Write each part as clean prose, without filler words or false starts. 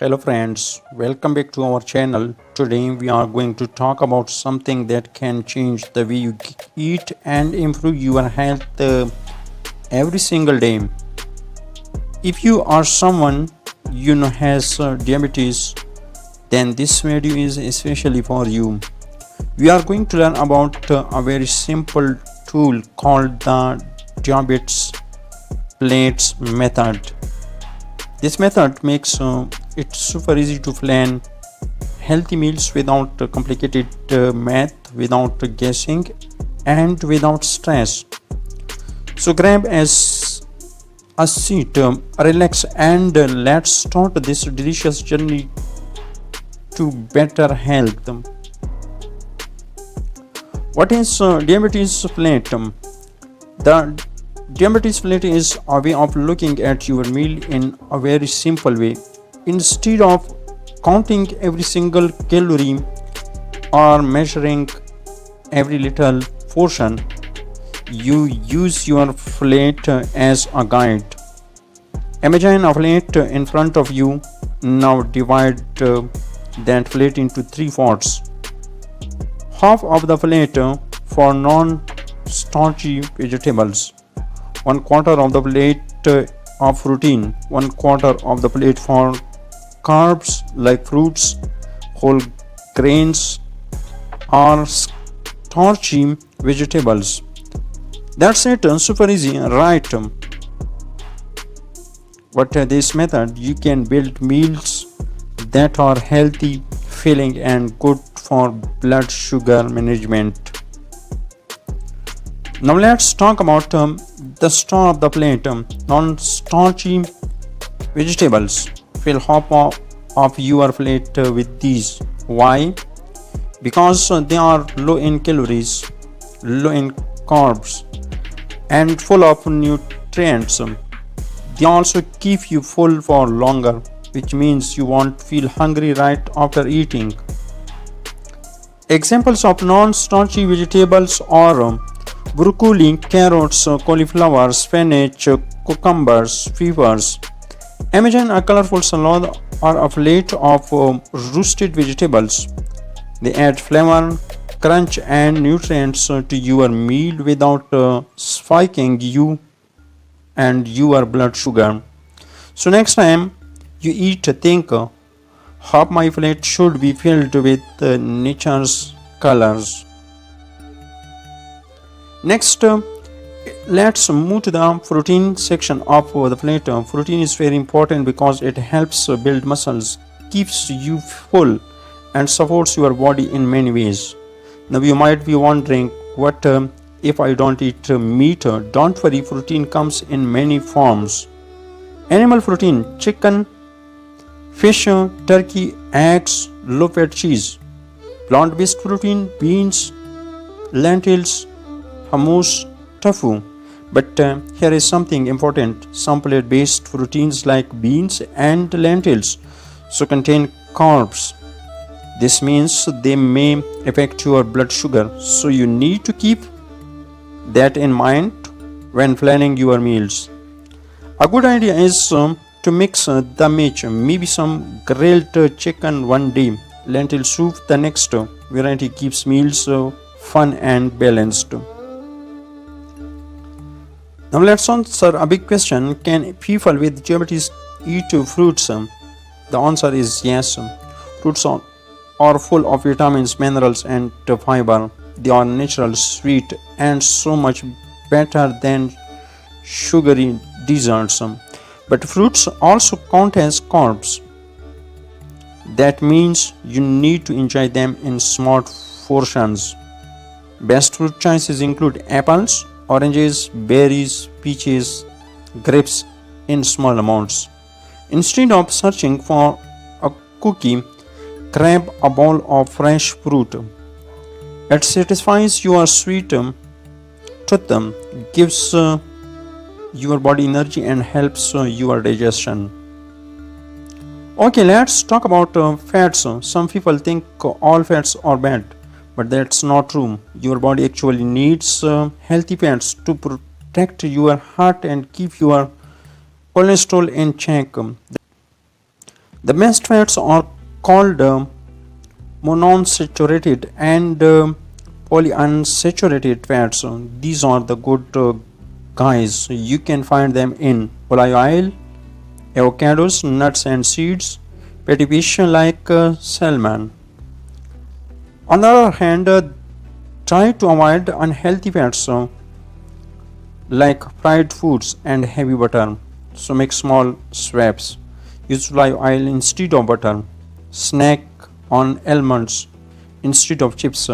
Hello friends, welcome back to our channel. Today we are going to talk about something that can change the way you eat and improve your health every single day. If you are someone has diabetes, then this video is especially for you. We are going to learn about a very simple tool called the diabetes plates method. This method makes it super easy to plan healthy meals without complicated math, without guessing, and without stress. So grab as a seat, relax, and let's start this delicious journey to better health. What is diabetes plate? The diabetes plate is a way of looking at your meal in a very simple way. Instead of counting every single calorie or measuring every little portion, you use your plate as a guide. Imagine a plate in front of you. Now divide that plate into three parts. Half of the plate for non-starchy vegetables, 1/4 of the plate of protein, 1/4 of the plate for carbs like fruits, whole grains, or starchy vegetables. That's it, super easy, right? But this method, you can build meals that are healthy, filling, and good for blood sugar management. Now let's talk about the star of the plate, non-starchy vegetables. Fill half of your plate with these. Why? Because they are low in calories, low in carbs, and full of nutrients. They also keep you full for longer, which means you won't feel hungry right after eating. Examples of non-starchy vegetables are broccoli, carrots, cauliflower, spinach, cucumbers, peppers. Imagine a colorful salad or a plate of roasted vegetables. They add flavor, crunch, and nutrients to your meal without spiking you and your blood sugar. So next time you eat, think half my plate should be filled with nature's colors. Next, let's move to the protein section of the plate. Protein is very important because it helps build muscles, keeps you full, and supports your body in many ways. Now you might be wondering, what if I don't eat meat? Don't worry, protein comes in many forms. Animal protein, chicken, fish, turkey, eggs, low-fat cheese. Plant-based protein, beans, lentils, hummus, tofu. But here is something important. Some plant-based proteins like beans and lentils contain carbs. This means they may affect your blood sugar, so you need to keep that in mind when planning your meals. A good idea is to mix the match. Maybe some grilled chicken one day, lentil soup the next. Variety keeps meals fun and balanced. Now let's answer a big question. Can people with diabetes eat fruits? The answer is yes. Fruits are full of vitamins, minerals, and fiber. They are natural, sweet, and so much better than sugary desserts. But fruits also count as carbs. That means you need to enjoy them in small portions. Best fruit choices include apples, oranges, berries, peaches, grapes in small amounts. Instead of searching for a cookie, grab a bowl of fresh fruit. It satisfies your sweet tooth, gives your body energy, and helps your digestion. Okay, let's talk about fats. Some people think all fats are bad, but that's not true. Your body actually needs healthy fats to protect your heart and keep your cholesterol in check. The best fats are called monounsaturated and polyunsaturated fats. These are the good guys. You can find them in olive oil, avocados, nuts and seeds, fatty fish like salmon. On the other hand, try to avoid unhealthy fats like fried foods and heavy butter. So make small swaps. Use olive oil instead of butter. Snack on almonds instead of chips.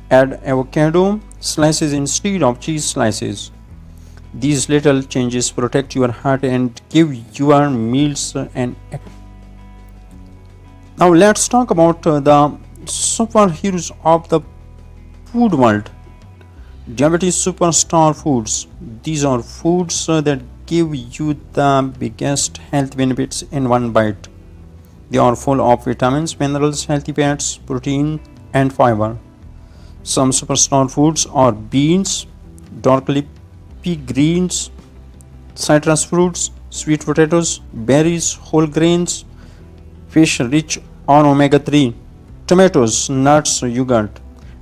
Add avocado slices instead of cheese slices. These little changes protect your heart and give your meals an. Now let's talk about the superheroes of the food world. Diabetes superstar foods. These are foods that give you the biggest health benefits in one bite. They are full of vitamins, minerals, healthy fats, protein, and fiber. Some superstar foods are beans, dark leafy greens, citrus fruits, sweet potatoes, berries, whole grains, fish rich on omega 3, tomatoes, nuts, yogurt.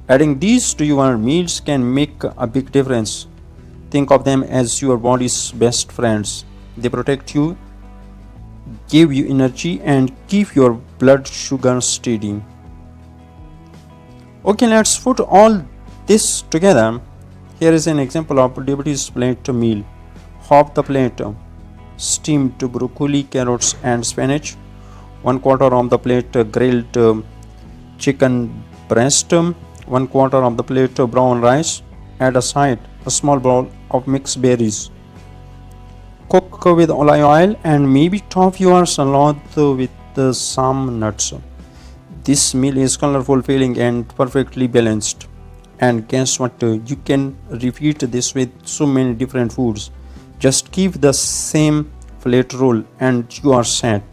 Adding these to your meals can make a big difference. Think of them as your body's best friends. They protect you, give you energy, and keep your blood sugar steady. Okay, let's put all this together. Here is an example of diabetes plate meal. Half the plate steamed broccoli, carrots, and spinach. 1/4 of the plate grilled chicken breast. 1/4 of the plate brown rice. Add aside a small bowl of mixed berries. Cook with olive oil and maybe top your salad with some nuts. This meal is colorful, filling, and perfectly balanced. And guess what? You can repeat this with so many different foods. Just keep the same plate rule and you are set.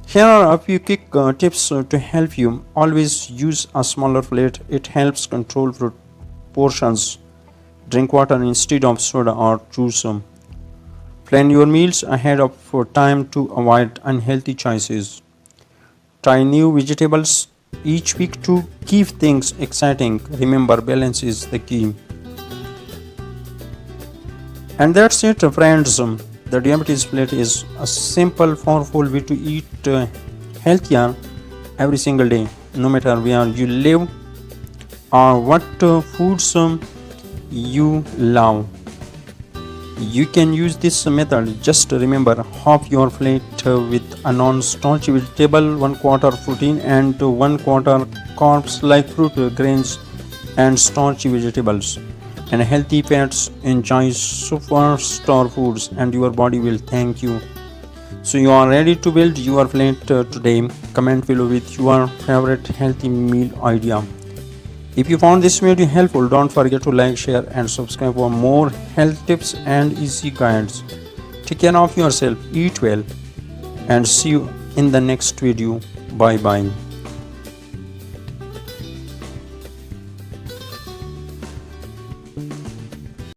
Here are a few quick tips to help you. Always use a smaller plate. It helps control portions. Drink water instead of soda or juice. Plan your meals ahead of time to avoid unhealthy choices. Try new vegetables each week to keep things exciting. Remember, balance is the key. And that's it, friends. The diabetes plate is a simple, powerful way to eat healthier every single day, no matter where you live or what foods you love. You can use this method. Just remember, half your plate with a non-starchy vegetable, 1/4 protein, and 1/4 carbs like fruit, grains, and starchy vegetables. And healthy fats. Enjoy superstar foods and your body will thank you. So you are ready to build your plate today. Comment below with your favorite healthy meal idea. If you found this video helpful, don't forget to like, share and subscribe for more health tips and easy guides. Take care of yourself, eat well, and see you in the next video. Bye bye.